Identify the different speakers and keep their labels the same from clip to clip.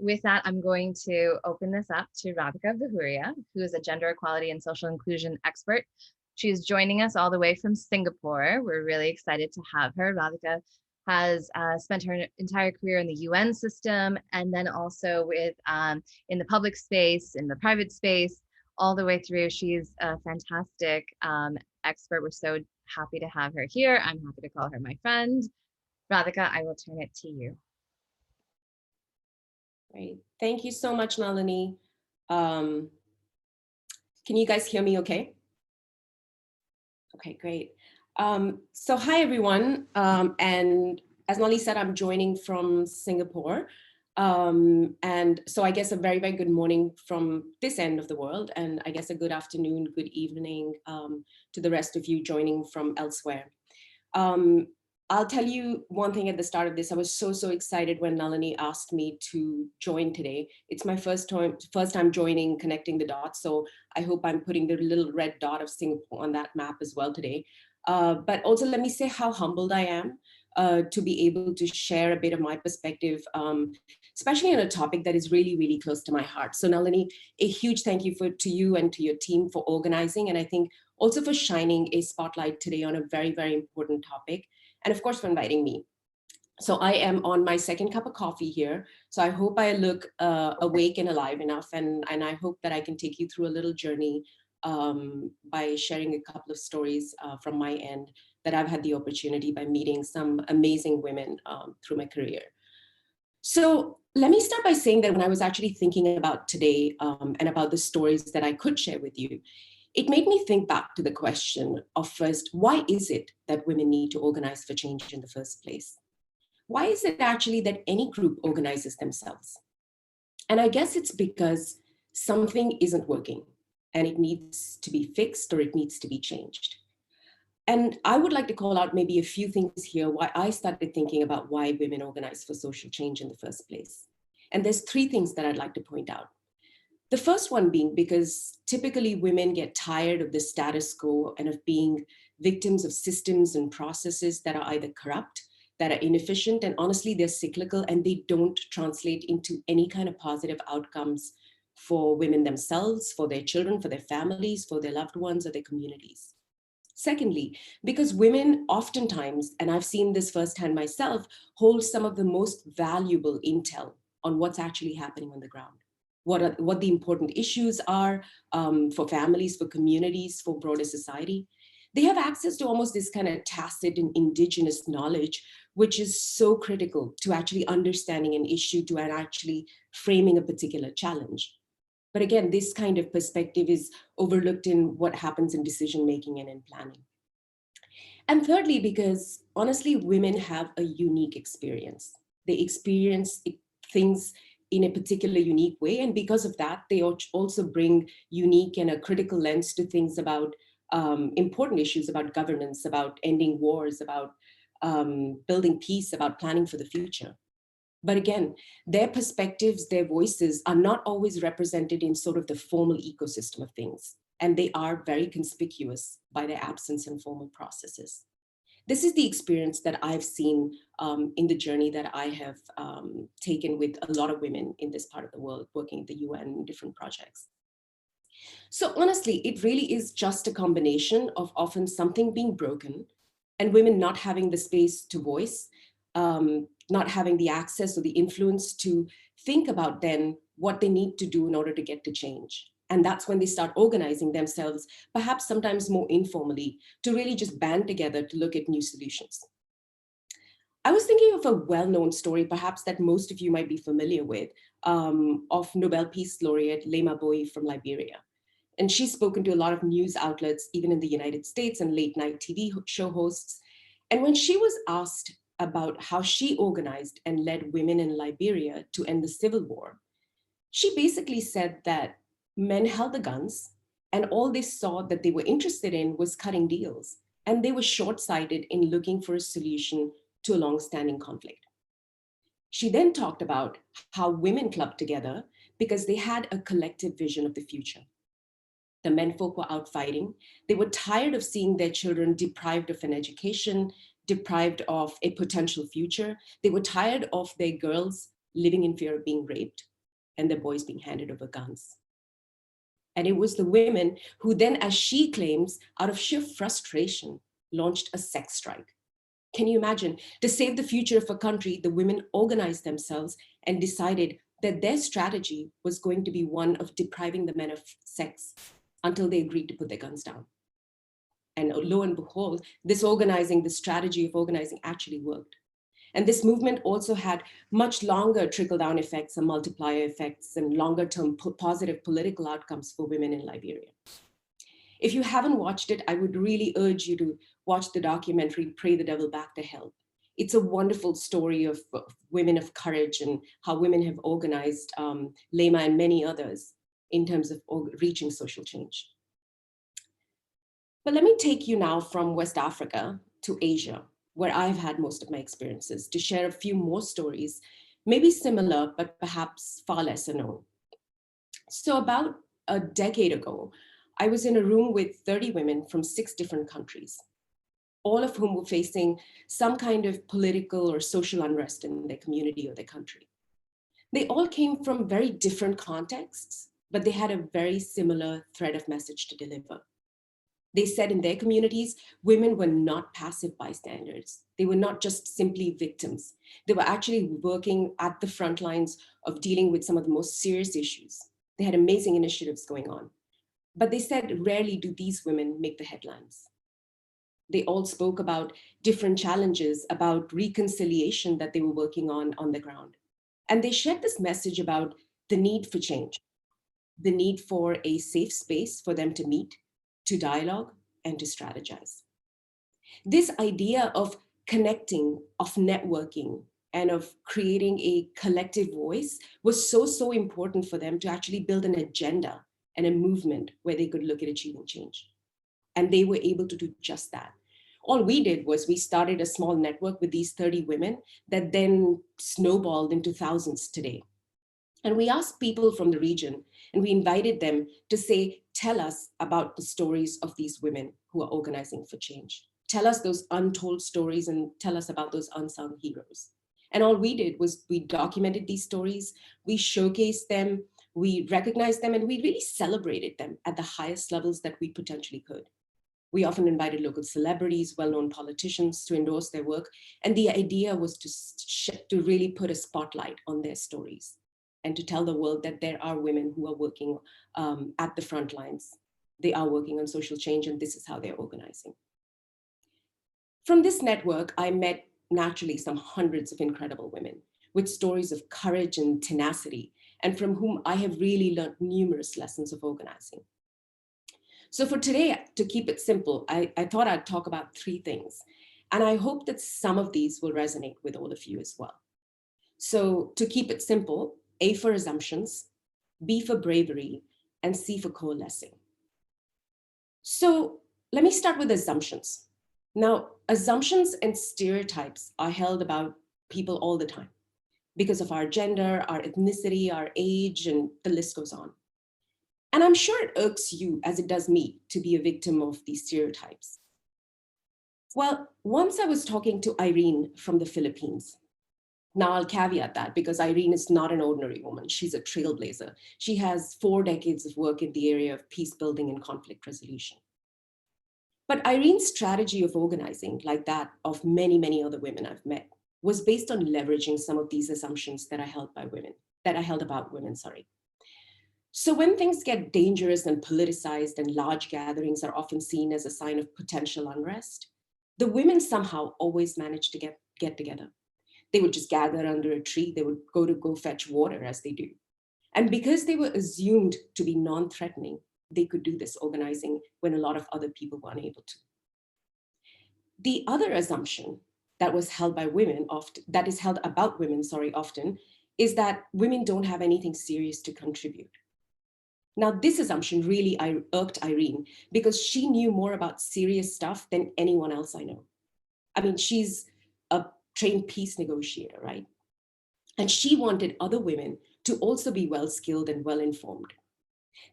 Speaker 1: With that, I'm going to open this up to Radhika Vihuria, who is a gender equality and social inclusion expert. She's joining us all the way from Singapore. We're really excited to have her. Radhika has spent her entire career in the UN system and then also with in the public space, in the private space, all the way through. She's a fantastic expert. We're so happy to have her here. I'm happy to call her my friend. Radhika, I will turn it to you.
Speaker 2: Great. Thank you so much, Nalini. Can you guys hear me okay? Okay, great. So hi, everyone. And as Nalini said, I'm joining from Singapore. And so I guess a very, very good morning from this end of the world. And I guess a good afternoon, good evening to the rest of you joining from elsewhere. I'll tell you one thing at the start of this. I was so excited when Nalini asked me to join today. It's my first time joining Connecting the Dots. So I hope I'm putting the little red dot of Singapore on that map as well today. But also let me say how humbled I am to be able to share a bit of my perspective, especially on a topic that is really, really close to my heart. So Nalini, a huge thank you to you and to your team for organizing. And I think also for shining a spotlight today on a very, very important topic. And of course, for inviting me. So I am on my second cup of coffee here. So I hope I look awake and alive enough. And I hope that I can take you through a little journey by sharing a couple of stories from my end that I've had the opportunity by meeting some amazing women through my career. So let me start by saying that when I was actually thinking about today and about the stories that I could share with you, it made me think back to the question of first, why is it that women need to organize for change in the first place? Why is it actually that any group organizes themselves? And I guess it's because something isn't working and it needs to be fixed or it needs to be changed. And I would like to call out maybe a few things here why I started thinking about why women organize for social change in the first place. And there's three things that I'd like to point out. The first one being because typically women get tired of the status quo and of being victims of systems and processes that are either corrupt, that are inefficient, and honestly, they're cyclical and they don't translate into any kind of positive outcomes for women themselves, for their children, for their families, for their loved ones, or their communities. Secondly, because women oftentimes, and I've seen this firsthand myself, hold some of the most valuable intel on what's actually happening on the ground. What the important issues are for families, for communities, for broader society. They have access to almost this kind of tacit and indigenous knowledge, which is so critical to actually understanding an issue, to actually framing a particular challenge. But again, this kind of perspective is overlooked in what happens in decision-making and in planning. And thirdly, because honestly, women have a unique experience. They experience things in a particular unique way. And because of that, they also bring unique and a critical lens to things about important issues, about governance, about ending wars, about building peace, about planning for the future. But again, their perspectives, their voices are not always represented in sort of the formal ecosystem of things. And they are very conspicuous by their absence in formal processes. This is the experience that I've seen in the journey that I have taken with a lot of women in this part of the world, working at the UN in different projects. So honestly, it really is just a combination of often something being broken and women not having the space to voice, not having the access or the influence to think about then what they need to do in order to get to change. And that's when they start organizing themselves, perhaps sometimes more informally, to really just band together to look at new solutions. I was thinking of a well-known story, perhaps that most of you might be familiar with, of Nobel Peace Laureate Lema Bowie from Liberia. And she's spoken to a lot of news outlets, even in the United States, and late night TV show hosts. And when she was asked about how she organized and led women in Liberia to end the civil war, she basically said that men held the guns and all they saw that they were interested in was cutting deals. And they were short-sighted in looking for a solution to a long-standing conflict. She then talked about how women clubbed together because they had a collective vision of the future. The menfolk were out fighting. They were tired of seeing their children deprived of an education, deprived of a potential future. They were tired of their girls living in fear of being raped, and their boys being handed over guns. And it was the women who then, as she claims, out of sheer frustration, launched a sex strike. Can you imagine? To save the future of a country, the women organized themselves and decided that their strategy was going to be one of depriving the men of sex until they agreed to put their guns down. And lo and behold, this strategy of organizing actually worked. And this movement also had much longer trickle-down effects and multiplier effects and longer-term positive political outcomes for women in Liberia. If you haven't watched it, I would really urge you to watch the documentary, Pray the Devil Back to Hell. It's a wonderful story of women of courage and how women have organized, Lema and many others, in terms of reaching social change. But let me take you now from West Africa to Asia, where I've had most of my experiences, to share a few more stories, maybe similar, but perhaps far lesser known. So about a decade ago, I was in a room with 30 women from 6 different countries, all of whom were facing some kind of political or social unrest in their community or their country. They all came from very different contexts, but they had a very similar thread of message to deliver. They said in their communities, women were not passive bystanders. They were not just simply victims. They were actually working at the front lines of dealing with some of the most serious issues. They had amazing initiatives going on. But they said, rarely do these women make the headlines. They all spoke about different challenges, about reconciliation that they were working on the ground. And they shared this message about the need for change, the need for a safe space for them to meet, to dialogue, and to strategize. This idea of connecting, of networking, and of creating a collective voice was so important for them to actually build an agenda and a movement where they could look at achieving change. And they were able to do just that. All we did was we started a small network with these 30 women that then snowballed into thousands today. And we asked people from the region, and we invited them to say, tell us about the stories of these women who are organizing for change. Tell us those untold stories and tell us about those unsung heroes. And all we did was we documented these stories, we showcased them, we recognized them, and we really celebrated them at the highest levels that we potentially could. We often invited local celebrities, well-known politicians to endorse their work. And the idea was to really put a spotlight on their stories and to tell the world that there are women who are working at the front lines. They are working on social change, and this is how they're organizing. From this network, I met naturally some hundreds of incredible women with stories of courage and tenacity, and from whom I have really learned numerous lessons of organizing. So for today, to keep it simple, I thought I'd talk about 3 things. And I hope that some of these will resonate with all of you as well. So to keep it simple, A for assumptions, B for bravery, and C for coalescing. So let me start with assumptions. Now, assumptions and stereotypes are held about people all the time because of our gender, our ethnicity, our age, and the list goes on. And I'm sure it irks you, as it does me, to be a victim of these stereotypes. Well, once I was talking to Irene from the Philippines. Now I'll caveat that because Irene is not an ordinary woman. She's a trailblazer. She has 4 decades of work in the area of peace building and conflict resolution. But Irene's strategy of organizing, like that of many, many other women I've met, was based on leveraging some of these assumptions that I held about women. So when things get dangerous and politicized and large gatherings are often seen as a sign of potential unrest, the women somehow always manage to get together. They would just gather under a tree. They would go fetch water as they do. And because they were assumed to be non-threatening, they could do this organizing when a lot of other people were unable to. The other assumption that was held by women often, that is held about women, often, is that women don't have anything serious to contribute. Now, this assumption really irked Irene because she knew more about serious stuff than anyone else I know. I mean, she's a trained peace negotiator, right? And she wanted other women to also be well-skilled and well-informed.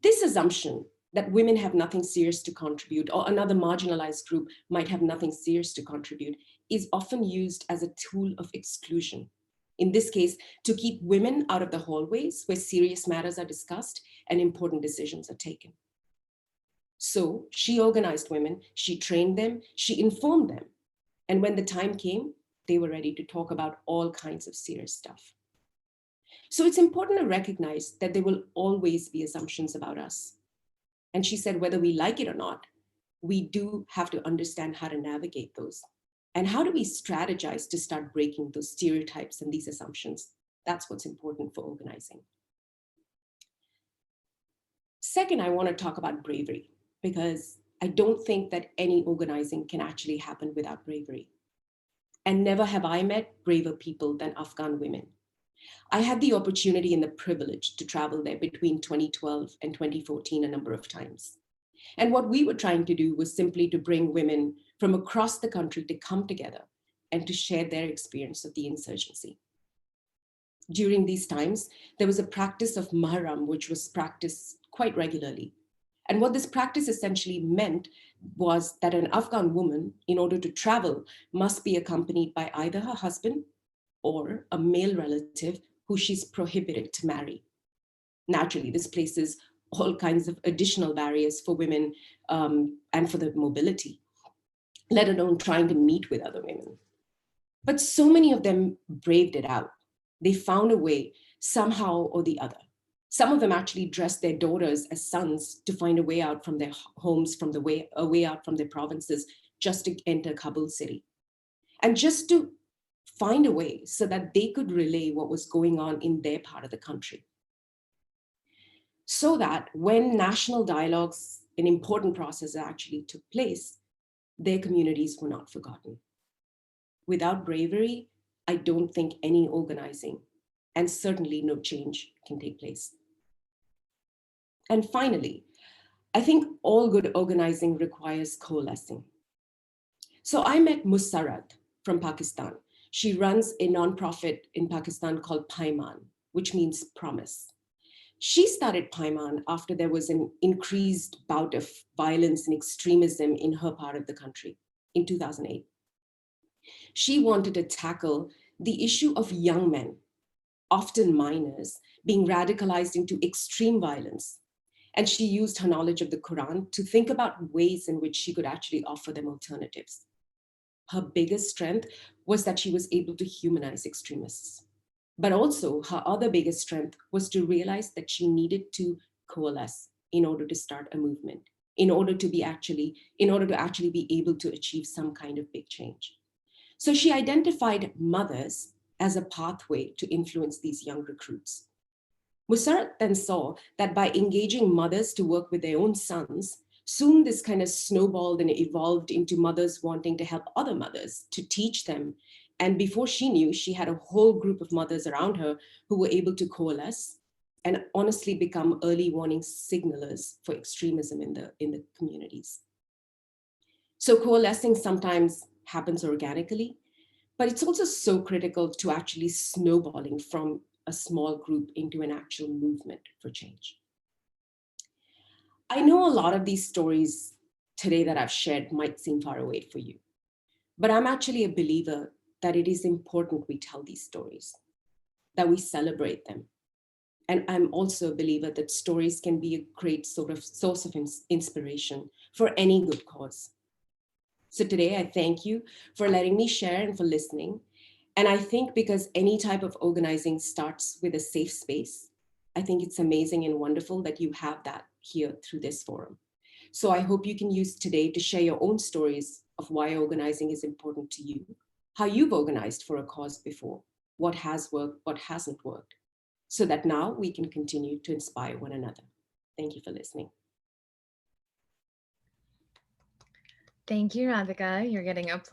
Speaker 2: This assumption that women have nothing serious to contribute or another marginalized group might have nothing serious to contribute is often used as a tool of exclusion In this case, to keep women out of the hallways where serious matters are discussed and important decisions are taken. So she organized women, she trained them, she informed them. And when the time came, they were ready to talk about all kinds of serious stuff. So it's important to recognize that there will always be assumptions about us. And she said, whether we like it or not, we do have to understand how to navigate those. And how do we strategize to start breaking those stereotypes and these assumptions? That's what's important for organizing. Second, I want to talk about bravery, because I don't think that any organizing can actually happen without bravery. And never have I met braver people than Afghan women. I had the opportunity and the privilege to travel there between 2012 and 2014 a number of times. And what we were trying to do was simply to bring women from across the country to come together and to share their experience of the insurgency. During these times, there was a practice of Muharram, which was practiced quite regularly. And what this practice essentially meant was that an Afghan woman, in order to travel, must be accompanied by either her husband or a male relative who she's prohibited to marry. Naturally, this places all kinds of additional barriers for women and for their mobility, let alone trying to meet with other women. But so many of them braved it out. They found a way somehow or the other. Some of them actually dressed their daughters as sons to find a way out from their homes, a way out from their provinces, just to enter Kabul city. And just to find a way so that they could relay what was going on in their part of the country. So that when national dialogues and important processes actually took place, their communities were not forgotten. Without bravery, I don't think any organizing, and certainly no change, can take place. And finally, I think all good organizing requires coalescing. So I met Musarrat from Pakistan. She runs a nonprofit in Pakistan called Paiman, which means promise. She started Paiman after there was an increased bout of violence and extremism in her part of the country in 2008. She wanted to tackle the issue of young men, often minors, being radicalized into extreme violence. And she used her knowledge of the Quran to think about ways in which she could actually offer them alternatives. Her biggest strength was that she was able to humanize extremists. But also her other biggest strength was to realize that she needed to coalesce in order to start a movement, in order to actually be able to achieve some kind of big change. So she identified mothers as a pathway to influence these young recruits. Musarrat then saw that by engaging mothers to work with their own sons, soon this kind of snowballed and evolved into mothers wanting to help other mothers, to teach them. And before she knew, she had a whole group of mothers around her who were able to coalesce and honestly become early warning signalers for extremism in the communities. So coalescing sometimes happens organically, but it's also so critical to actually snowballing from a small group into an actual movement for change. I know a lot of these stories today that I've shared might seem far away for you, but I'm actually a believer that it is important we tell these stories, that we celebrate them. And I'm also a believer that stories can be a great sort of source of inspiration for any good cause. So today I thank you for letting me share and for listening. And I think because any type of organizing starts with a safe space, I think it's amazing and wonderful that you have that here through this forum. So I hope you can use today to share your own stories of why organizing is important to you, how you've organized for a cause before, what has worked, what hasn't worked, so that now we can continue to inspire one another. Thank you for listening.
Speaker 1: Thank you, Radhika. You're getting applause.